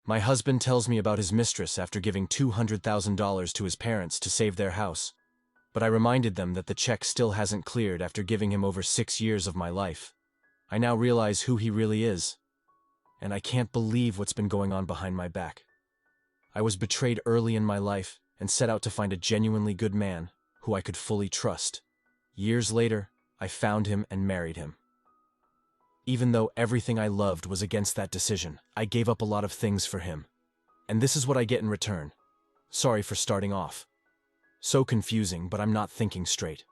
My husband tells me about his mistress after giving $200,000 to his parents to save their house, but I reminded them that the check still hasn't cleared after giving him over 6 years of my life. I now realize who he really is, and I can't believe what's been going on behind my back. I was betrayed early in my life and set out to find a genuinely good man who I could fully trust. Years later, I found him and married him. Even though everything I loved was against that decision, I gave up a lot of things for him. And this is what I get in return. Sorry for starting off. So confusing, but I'm not thinking straight.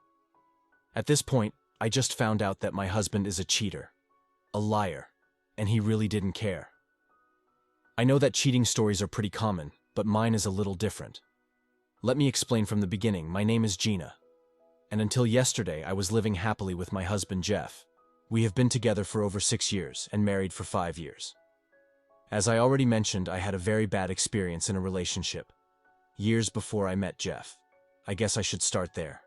At this point, I just found out that my husband is a cheater, a liar, and he really didn't care. I know that cheating stories are pretty common, but mine is a little different. Let me explain from the beginning. My name is Gina, and until yesterday I was living happily with my husband Jeff. We have been together for over 6 years and married for 5 years. As I already mentioned, I had a very bad experience in a relationship years before I met Jeff. I guess I should start there.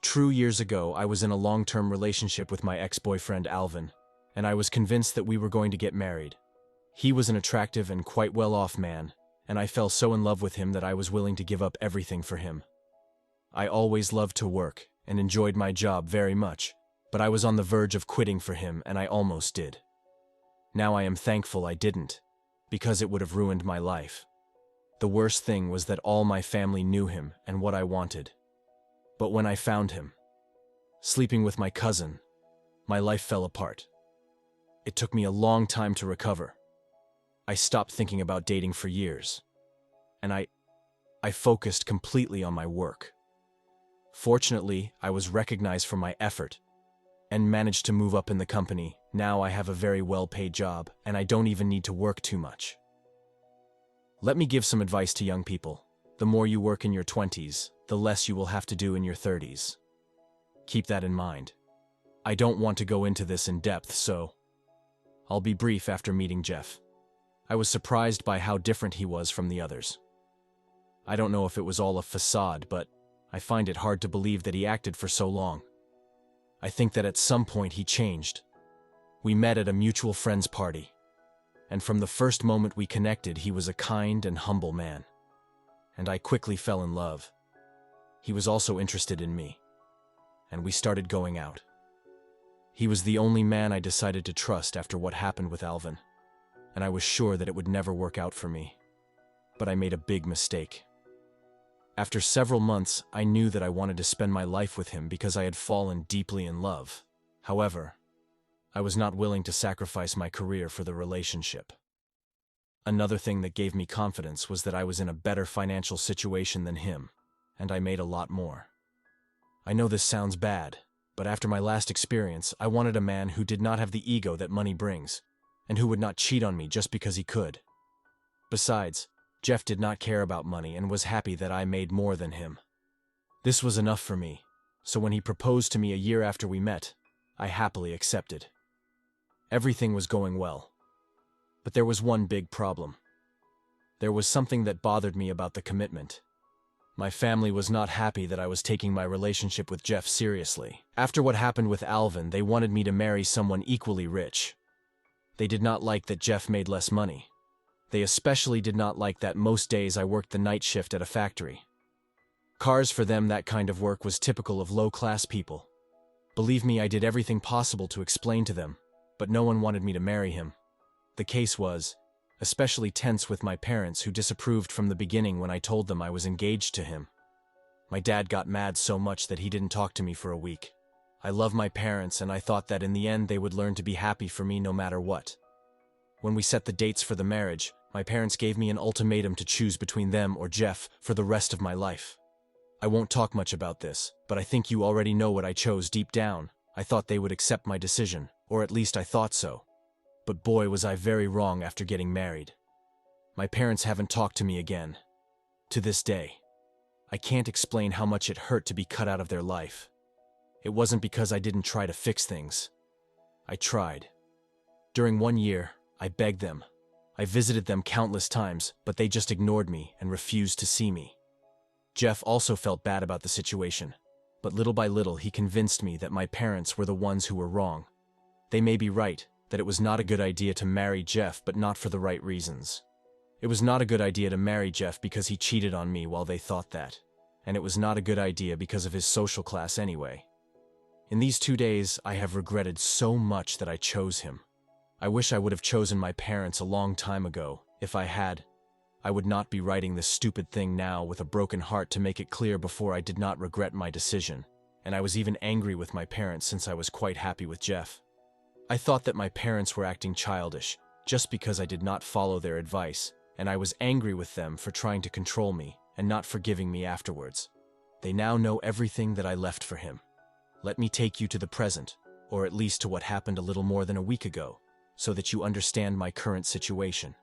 True, years ago, I was in a long-term relationship with my ex-boyfriend Alvin, and I was convinced that we were going to get married. He was an attractive and quite well-off man, and I fell so in love with him that I was willing to give up everything for him. I always loved to work and enjoyed my job very much, but I was on the verge of quitting for him, and I almost did. Now I am thankful I didn't, because it would have ruined my life. The worst thing was that all my family knew him and what I wanted. But when I found him, sleeping with my cousin, my life fell apart. It took me a long time to recover. I stopped thinking about dating for years, and I focused completely on my work. Fortunately, I was recognized for my effort and managed to move up in the company. Now I have a very well-paid job, and I don't even need to work too much. Let me give some advice to young people. The more you work in your 20s, the less you will have to do in your 30s. Keep that in mind. I don't want to go into this in depth, so I'll be brief. After meeting Jeff, I was surprised by how different he was from the others. I don't know if it was all a facade, but I find it hard to believe that he acted for so long. I think that at some point he changed. We met at a mutual friend's party, and from the first moment we connected, he was a kind and humble man, and I quickly fell in love. He was also interested in me, and we started going out. He was the only man I decided to trust after what happened with Alvin, and I was sure that it would never work out for me. But I made a big mistake. After several months, I knew that I wanted to spend my life with him because I had fallen deeply in love. However, I was not willing to sacrifice my career for the relationship. Another thing that gave me confidence was that I was in a better financial situation than him, and I made a lot more. I know this sounds bad, but after my last experience, I wanted a man who did not have the ego that money brings, and who would not cheat on me just because he could. Besides, Jeff did not care about money and was happy that I made more than him. This was enough for me, so when he proposed to me a year after we met, I happily accepted. Everything was going well, but there was one big problem. There was something that bothered me about the commitment. My family was not happy that I was taking my relationship with Jeff seriously. After what happened with Alvin, they wanted me to marry someone equally rich. They did not like that Jeff made less money. They especially did not like that most days I worked the night shift at a factory. Cars for them, that kind of work was typical of low-class people. Believe me, I did everything possible to explain to them, but no one wanted me to marry him. The case was especially tense with my parents, who disapproved from the beginning when I told them I was engaged to him. My dad got mad so much that he didn't talk to me for a week. I love my parents, and I thought that in the end they would learn to be happy for me no matter what. When we set the dates for the marriage, my parents gave me an ultimatum to choose between them or Jeff for the rest of my life. I won't talk much about this, but I think you already know what I chose deep down. I thought they would accept my decision, or at least I thought so. But boy, was I very wrong after getting married. My parents haven't talked to me again. To this day. I can't explain how much it hurt to be cut out of their life. It wasn't because I didn't try to fix things. I tried. During 1 year, I begged them. I visited them countless times, but they just ignored me and refused to see me. Jeff also felt bad about the situation, but little by little he convinced me that my parents were the ones who were wrong. They may be right, that it was not a good idea to marry Jeff, but not for the right reasons. It was not a good idea to marry Jeff because he cheated on me while they thought that. And it was not a good idea because of his social class anyway. In these 2 days, I have regretted so much that I chose him. I wish I would have chosen my parents a long time ago. If I had, I would not be writing this stupid thing now with a broken heart to make it clear before I did not regret my decision. And I was even angry with my parents since I was quite happy with Jeff. I thought that my parents were acting childish just because I did not follow their advice, and I was angry with them for trying to control me and not forgiving me afterwards. They now know everything that I left for him. Let me take you to the present, or at least to what happened a little more than a week ago, so that you understand my current situation.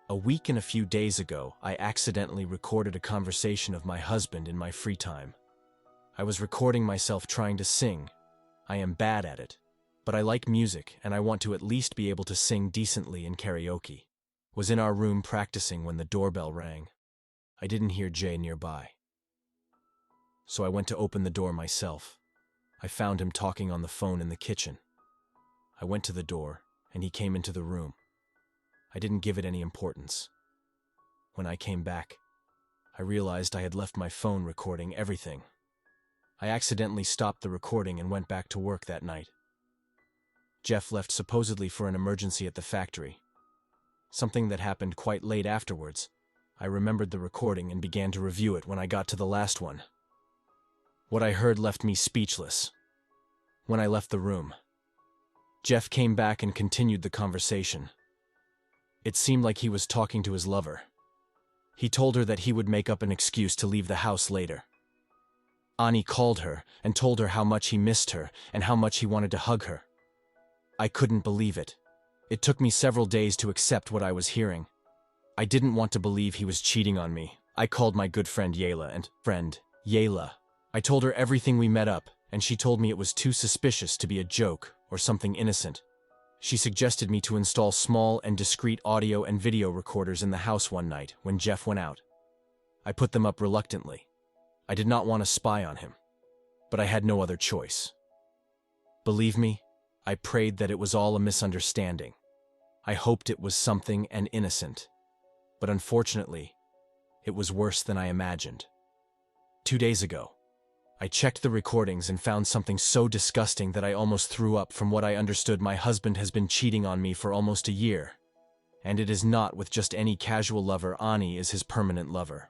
A week and a few days ago, I accidentally recorded a conversation of my husband in my free time. I was recording myself trying to sing. I am bad at it, but I like music and I want to at least be able to sing decently in karaoke. Was in our room practicing when the doorbell rang. I didn't hear Jay nearby, so I went to open the door myself. I found him talking on the phone in the kitchen. I went to the door, and he came into the room. I didn't give it any importance. When I came back, I realized I had left my phone recording everything. I accidentally stopped the recording and went back to work that night. Jeff left supposedly for an emergency at the factory. Something that happened quite late afterwards. I remembered the recording and began to review it when I got to the last one. What I heard left me speechless. When I left the room, Jeff came back and continued the conversation. It seemed like he was talking to his lover. He told her that he would make up an excuse to leave the house later. Ani called her and told her how much he missed her and how much he wanted to hug her. I couldn't believe it. It took me several days to accept what I was hearing. I didn't want to believe he was cheating on me. I called my good friend Yayla and Yayla. I told her everything we met up, and she told me it was too suspicious to be a joke or something innocent. She suggested me to install small and discreet audio and video recorders in the house one night when Jeff went out. I put them up reluctantly. I did not want to spy on him, but I had no other choice. Believe me, I prayed that it was all a misunderstanding. I hoped it was something and innocent, but unfortunately, it was worse than I imagined. 2 days ago, I checked the recordings and found something so disgusting that I almost threw up. From what I understood, my husband has been cheating on me for almost a year. And it is not with just any casual lover. Ani is his permanent lover.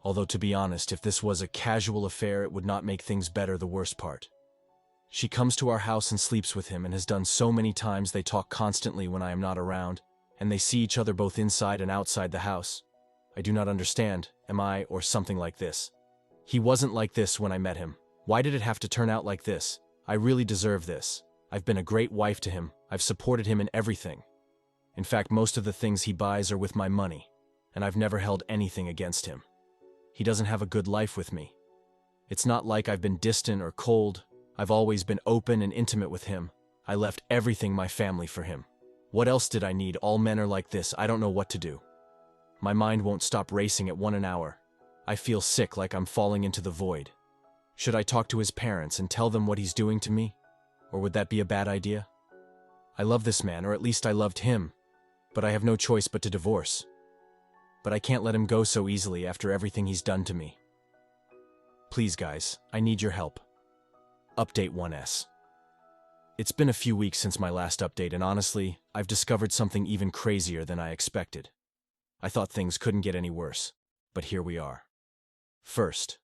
Although, to be honest, if this was a casual affair, it would not make things better. The worst part. She comes to our house and sleeps with him and has done so many times. They talk constantly when I am not around, and they see each other both inside and outside the house. I do not understand. Am I or something like this? He wasn't like this when I met him. Why did it have to turn out like this? I really deserve this. I've been a great wife to him. I've supported him in everything. In fact, most of the things he buys are with my money, and I've never held anything against him. He doesn't have a good life with me. It's not like I've been distant or cold. I've always been open and intimate with him. I left everything, my family, for him. What else did I need? All men are like this. I don't know what to do. My mind won't stop racing at 1 an hour. I feel sick, like I'm falling into the void. Should I talk to his parents and tell them what he's doing to me? Or would that be a bad idea? I love this man, or at least I loved him, but I have no choice but to divorce. But I can't let him go so easily after everything he's done to me. Please, guys, I need your help. Update 1S. It's been a few weeks since my last update, and honestly, I've discovered something even crazier than I expected. I thought things couldn't get any worse, but here we are. First,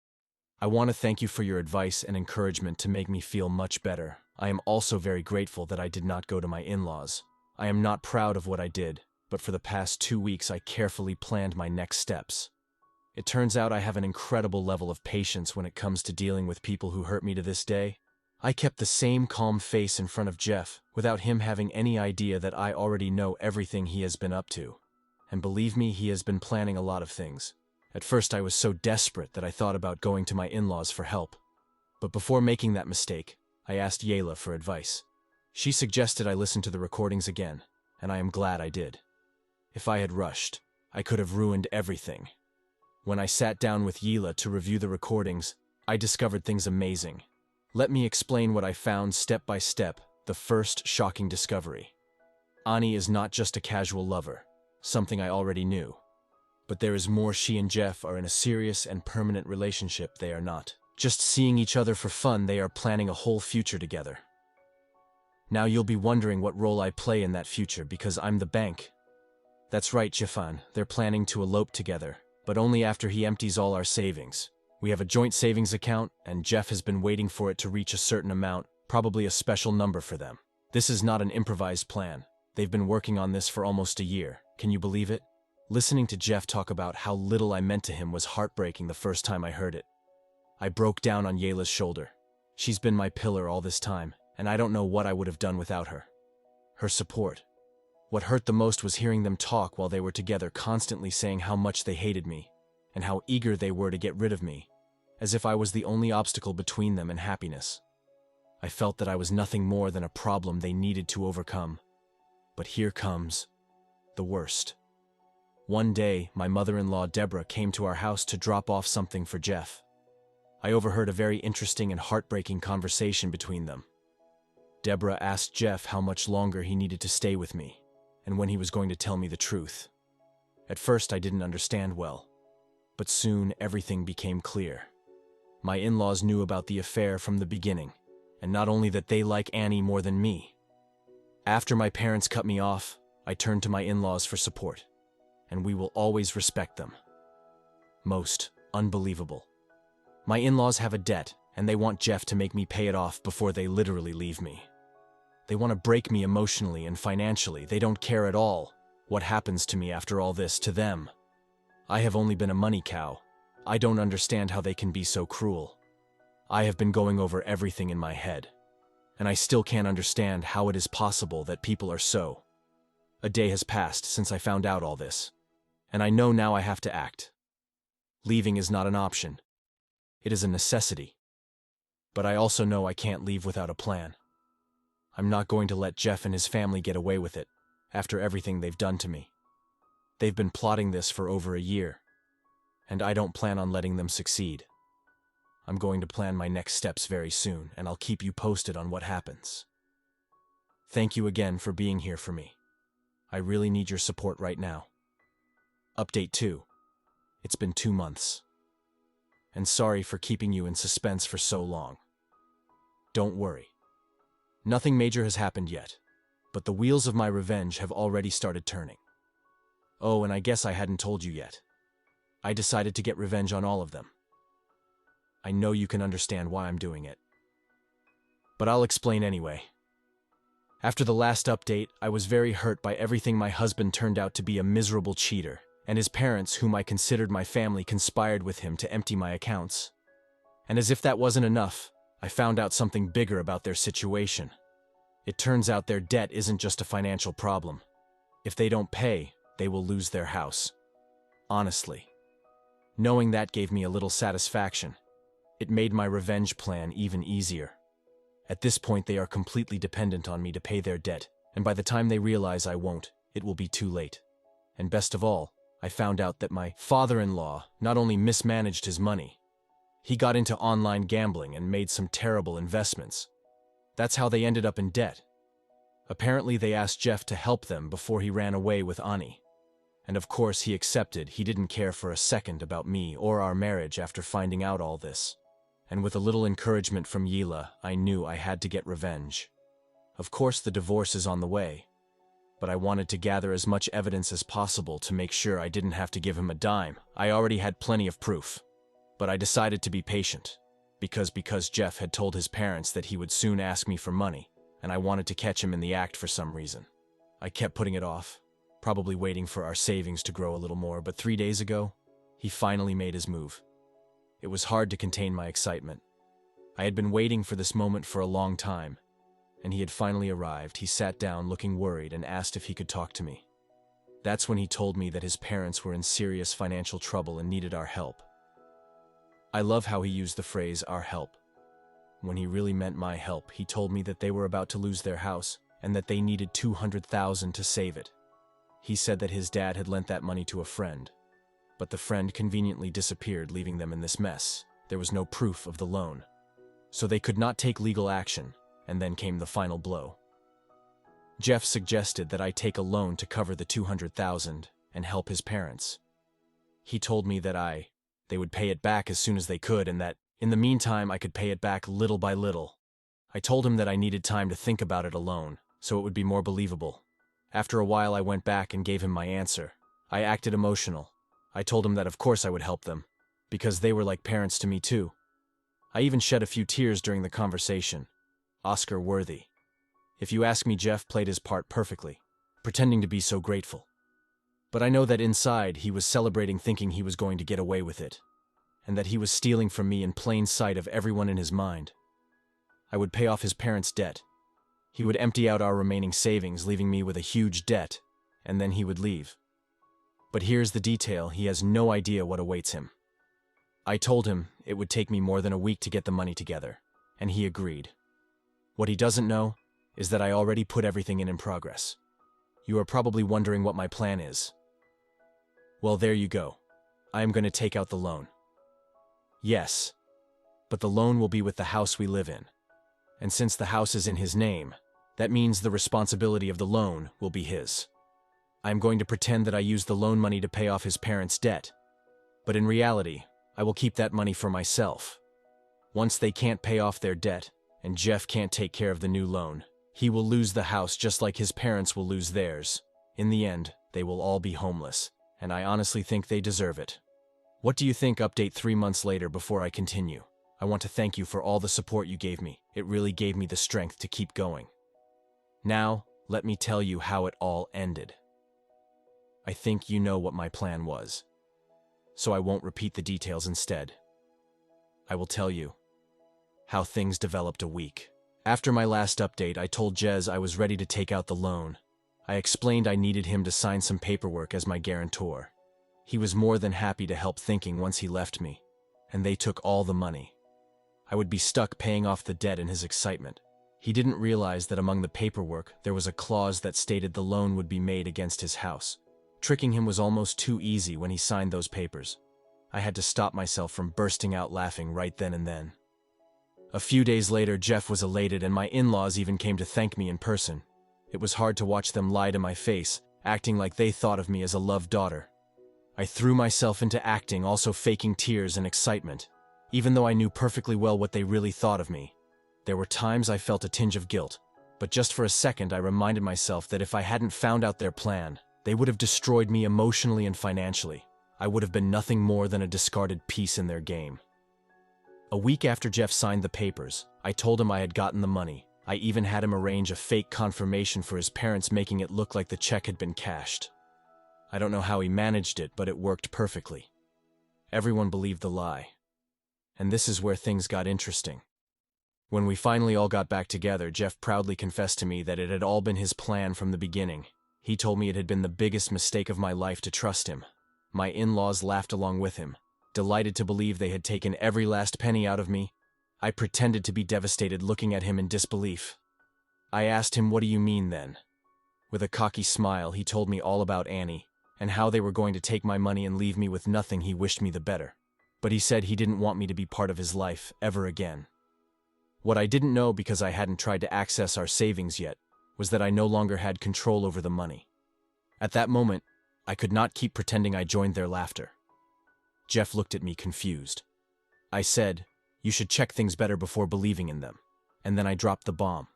I want to thank you for your advice and encouragement to make me feel much better. I am also very grateful that I did not go to my in-laws. I am not proud of what I did, but for the past 2 weeks I carefully planned my next steps. It turns out I have an incredible level of patience when it comes to dealing with people who hurt me to this day. I kept the same calm face in front of Jeff, without him having any idea that I already know everything he has been up to. And believe me, he has been planning a lot of things. At first I was so desperate that I thought about going to my in-laws for help. But before making that mistake, I asked Yayla for advice. She suggested I listen to the recordings again, and I am glad I did. If I had rushed, I could have ruined everything. When I sat down with Yayla to review the recordings, I discovered things amazing. Let me explain what I found step by step. The first shocking discovery. Ani is not just a casual lover. something I already knew. But there is more. She and Jeff are in a serious and permanent relationship. They are not just seeing each other for fun, they are planning a whole future together. Now you'll be wondering what role I play in that future because I'm the bank. That's right, Jeffan, they're planning to elope together, but only after he empties all our savings. We have a joint savings account, and Jeff has been waiting for it to reach a certain amount, probably a special number for them. This is not an improvised plan. They've been working on this for almost a year. Can you believe it? Listening to Jeff talk about how little I meant to him was heartbreaking the first time I heard it. I broke down on Yela's shoulder. She's been my pillar all this time, and I don't know what I would have done without her. Her support. What hurt the most was hearing them talk while they were together, constantly saying how much they hated me, and how eager they were to get rid of me, as if I was the only obstacle between them and happiness. I felt that I was nothing more than a problem they needed to overcome. But here comes the worst. One day, my mother-in-law Deborah came to our house to drop off something for Jeff. I overheard a very interesting and heartbreaking conversation between them. Deborah asked Jeff how much longer he needed to stay with me, and when he was going to tell me the truth. At first I didn't understand well, but soon everything became clear. My in-laws knew about the affair from the beginning, and not only that they like Annie more than me. After my parents cut me off, I turned to my in-laws for support, and we will always respect them. Most unbelievable. My in-laws have a debt, and they want Jeff to make me pay it off before they literally leave me. They want to break me emotionally and financially. They don't care at all what happens to me after all this to them. I have only been a money cow. I don't understand how they can be so cruel. I have been going over everything in my head, and I still can't understand how it is possible that people are so. A day has passed since I found out all this, and I know now I have to act. Leaving is not an option. It is a necessity. But I also know I can't leave without a plan. I'm not going to let Jeff and his family get away with it, after everything they've done to me. They've been plotting this for over a year, and I don't plan on letting them succeed. I'm going to plan my next steps very soon, and I'll keep you posted on what happens. Thank you again for being here for me. I really need your support right now. Update 2. It's been 2 months. And sorry for keeping you in suspense for so long. Don't worry. Nothing major has happened yet, but the wheels of my revenge have already started turning. Oh, and I guess I hadn't told you yet. I decided to get revenge on all of them. I know you can understand why I'm doing it. But I'll explain anyway. After the last update, I was very hurt by everything. My husband turned out to be a miserable cheater, and his parents, whom I considered my family, conspired with him to empty my accounts. And as if that wasn't enough, I found out something bigger about their situation. It turns out their debt isn't just a financial problem. If they don't pay, they will lose their house. Honestly. Knowing that gave me a little satisfaction. It made my revenge plan even easier. At this point, they are completely dependent on me to pay their debt, and by the time they realize I won't, it will be too late. And best of all, I found out that my father-in-law not only mismanaged his money, he got into online gambling and made some terrible investments. That's how they ended up in debt. Apparently they asked Jeff to help them before he ran away with Ani. And of course he accepted. He didn't care for a second about me or our marriage after finding out all this. And with a little encouragement from Yela, I knew I had to get revenge. Of course the divorce is on the way, but I wanted to gather as much evidence as possible to make sure I didn't have to give him a dime. I already had plenty of proof. But I decided to be patient, because Jeff had told his parents that he would soon ask me for money, and I wanted to catch him in the act for some reason. I kept putting it off, probably waiting for our savings to grow a little more, but 3 days ago, he finally made his move. It was hard to contain my excitement. I had been waiting for this moment for a long time, and he had finally arrived. He sat down looking worried and asked if he could talk to me. That's when he told me that his parents were in serious financial trouble and needed our help. I love how he used the phrase, our help. When he really meant my help, he told me that they were about to lose their house and that they needed $200,000 to save it. He said that his dad had lent that money to a friend, but the friend conveniently disappeared, leaving them in this mess. There was no proof of the loan, so they could not take legal action, and then came the final blow. Jeff suggested that I take a loan to cover the $200,000, and help his parents. He told me that they would pay it back as soon as they could, and that, in the meantime, I could pay it back little by little. I told him that I needed time to think about it alone, so it would be more believable. After a while, I went back and gave him my answer. I acted emotional. I told him that of course I would help them, because they were like parents to me too. I even shed a few tears during the conversation. Oscar worthy. If you ask me, Jeff played his part perfectly, pretending to be so grateful. But I know that inside he was celebrating, thinking he was going to get away with it, and that he was stealing from me in plain sight of everyone in his mind. I would pay off his parents' debt. He would empty out our remaining savings, leaving me with a huge debt, and then he would leave. But here's the detail: he has no idea what awaits him. I told him it would take me more than a week to get the money together, and he agreed. What he doesn't know is that I already put everything in progress. You are probably wondering what my plan is. Well, there you go. I am going to take out the loan. Yes, but the loan will be with the house we live in. And since the house is in his name, that means the responsibility of the loan will be his. I am going to pretend that I used the loan money to pay off his parents' debt. But in reality, I will keep that money for myself. Once they can't pay off their debt, and Jeff can't take care of the new loan, he will lose the house just like his parents will lose theirs. In the end, they will all be homeless, and I honestly think they deserve it. What do you think? Update 3 months later. Before I continue, I want to thank you for all the support you gave me. It really gave me the strength to keep going. Now, let me tell you how it all ended. I think you know what my plan was, so I won't repeat the details. Instead, I will tell you how things developed a week. After my last update, I told Jez I was ready to take out the loan. I explained I needed him to sign some paperwork as my guarantor. He was more than happy to help, thinking once he left me, and they took all the money, I would be stuck paying off the debt. In his excitement, he didn't realize that among the paperwork there was a clause that stated the loan would be made against his house. Tricking him was almost too easy when he signed those papers. I had to stop myself from bursting out laughing right then and then. A few days later, Jeff was elated, and my in-laws even came to thank me in person. It was hard to watch them lie to my face, acting like they thought of me as a loved daughter. I threw myself into acting, also faking tears and excitement. Even though I knew perfectly well what they really thought of me, there were times I felt a tinge of guilt. But just for a second, I reminded myself that if I hadn't found out their plan, they would have destroyed me emotionally and financially. I would have been nothing more than a discarded piece in their game. A week after Jeff signed the papers, I told him I had gotten the money. I even had him arrange a fake confirmation for his parents, making it look like the check had been cashed. I don't know how he managed it, but it worked perfectly. Everyone believed the lie. And this is where things got interesting. When we finally all got back together, Jeff proudly confessed to me that it had all been his plan from the beginning. He told me it had been the biggest mistake of my life to trust him. My in-laws laughed along with him, delighted to believe they had taken every last penny out of me. I pretended to be devastated, looking at him in disbelief. I asked him, "What do you mean then?" With a cocky smile, he told me all about Annie, and how they were going to take my money and leave me with nothing. He wished me the better, but he said he didn't want me to be part of his life ever again. What I didn't know, because I hadn't tried to access our savings yet, was that I no longer had control over the money. At that moment, I could not keep pretending I joined their laughter. Jeff looked at me confused. I said, "You should check things better before believing in them." And then I dropped the bomb.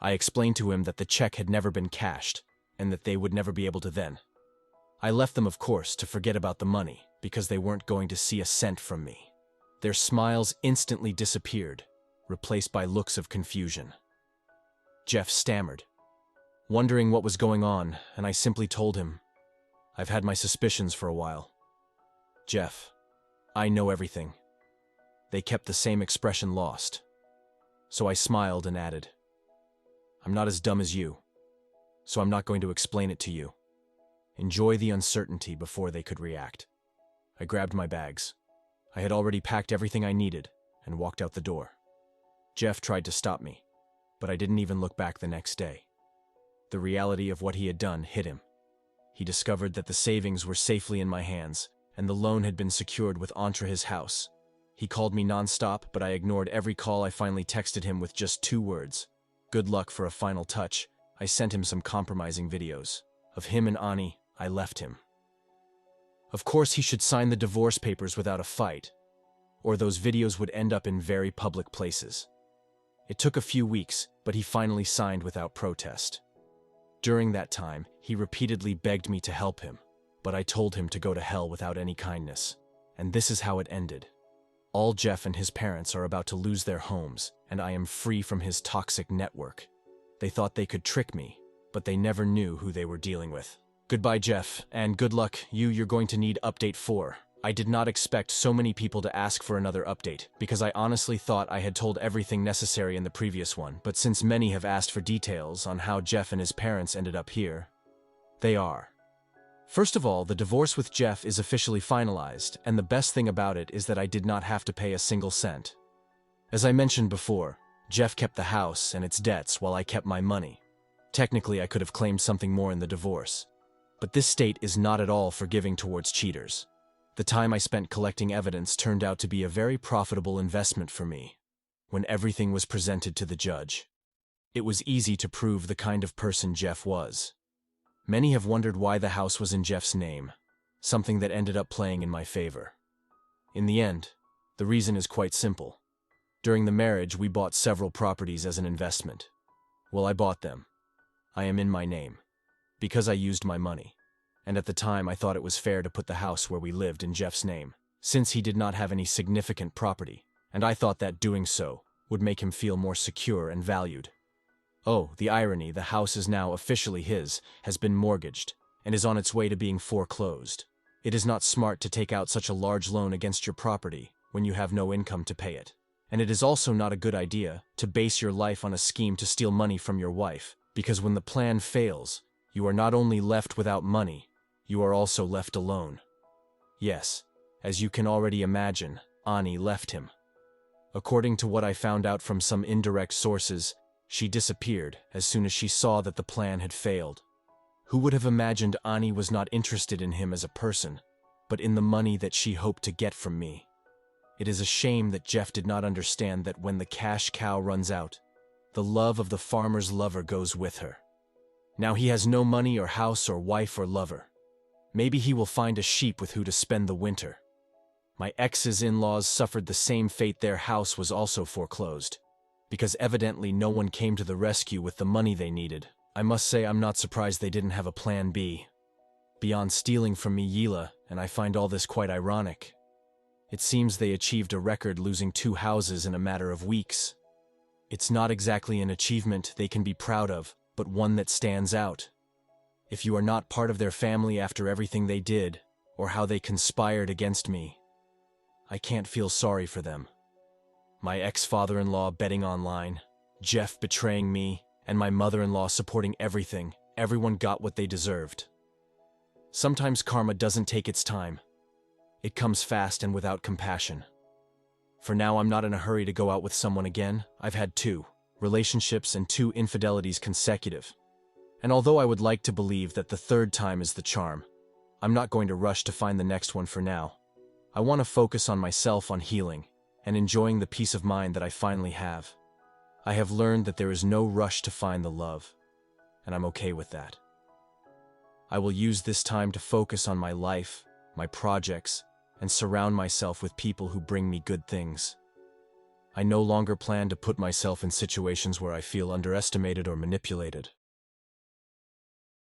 I explained to him that the check had never been cashed, and that they would never be able to then. I left them, of course, to forget about the money, because they weren't going to see a cent from me. Their smiles instantly disappeared, replaced by looks of confusion. Jeff stammered, wondering what was going on, and I simply told him, "I've had my suspicions for a while. Jeff, I know everything." They kept the same expression, lost. So I smiled and added, "I'm not as dumb as you, so I'm not going to explain it to you. Enjoy the uncertainty." Before they could react, I grabbed my bags. I had already packed everything I needed and walked out the door. Jeff tried to stop me, but I didn't even look back the next day. The reality of what he had done hit him. He discovered that the savings were safely in my hands, and the loan had been secured with his house. He called me nonstop, but I ignored every call. I finally texted him with just 2 words, "Good luck." For a final touch, I sent him some compromising videos. Of him and Ani, I left him. Of course, he should sign the divorce papers without a fight, or those videos would end up in very public places. It took a few weeks, but he finally signed without protest. During that time, he repeatedly begged me to help him, but I told him to go to hell without any kindness. And this is how it ended. All Jeff and his parents are about to lose their homes, and I am free from his toxic network. They thought they could trick me, but they never knew who they were dealing with. Goodbye, Jeff, and good luck. You're going to need update 4. I did not expect so many people to ask for another update, because I honestly thought I had told everything necessary in the previous one, but since many have asked for details on how Jeff and his parents ended up here, they are. First of all, the divorce with Jeff is officially finalized, and the best thing about it is that I did not have to pay a single cent. As I mentioned before, Jeff kept the house and its debts while I kept my money. Technically, I could have claimed something more in the divorce. But this state is not at all forgiving towards cheaters. The time I spent collecting evidence turned out to be a very profitable investment for me. When everything was presented to the judge, it was easy to prove the kind of person Jeff was. Many have wondered why the house was in Jeff's name, something that ended up playing in my favor. In the end, the reason is quite simple. During the marriage, we bought several properties as an investment. Well, I bought them. I am in my name, because I used my money. And at the time, I thought it was fair to put the house where we lived in Jeff's name, since he did not have any significant property, and I thought that doing so would make him feel more secure and valued. Oh, the irony, the house is now officially his, has been mortgaged, and is on its way to being foreclosed. It is not smart to take out such a large loan against your property when you have no income to pay it. And it is also not a good idea to base your life on a scheme to steal money from your wife, because when the plan fails, you are not only left without money, you are also left alone. Yes, as you can already imagine, Ani left him. According to what I found out from some indirect sources, she disappeared as soon as she saw that the plan had failed. Who would have imagined Ani was not interested in him as a person, but in the money that she hoped to get from me? It is a shame that Jeff did not understand that when the cash cow runs out, the love of the farmer's lover goes with her. Now he has no money or house or wife or lover. Maybe he will find a sheep with who to spend the winter. My ex's in-laws suffered the same fate. Their house was also foreclosed, because evidently no one came to the rescue with the money they needed. I must say I'm not surprised they didn't have a plan B. Beyond stealing from me Yila, and I find all this quite ironic. It seems they achieved a record, losing 2 houses in a matter of weeks. It's not exactly an achievement they can be proud of, but one that stands out. If you are not part of their family after everything they did, or how they conspired against me, I can't feel sorry for them. My ex-father-in-law betting online, Jeff betraying me, and my mother-in-law supporting everything. Everyone got what they deserved. Sometimes karma doesn't take its time. It comes fast and without compassion. For now, I'm not in a hurry to go out with someone again. I've had 2 relationships and 2 infidelities consecutive. And although I would like to believe that the 3rd time is the charm, I'm not going to rush to find the next one for now. I want to focus on myself, on healing, and enjoying the peace of mind that I finally have. I have learned that there is no rush to find the love, and I'm okay with that. I will use this time to focus on my life, my projects, and surround myself with people who bring me good things. I no longer plan to put myself in situations where I feel underestimated or manipulated.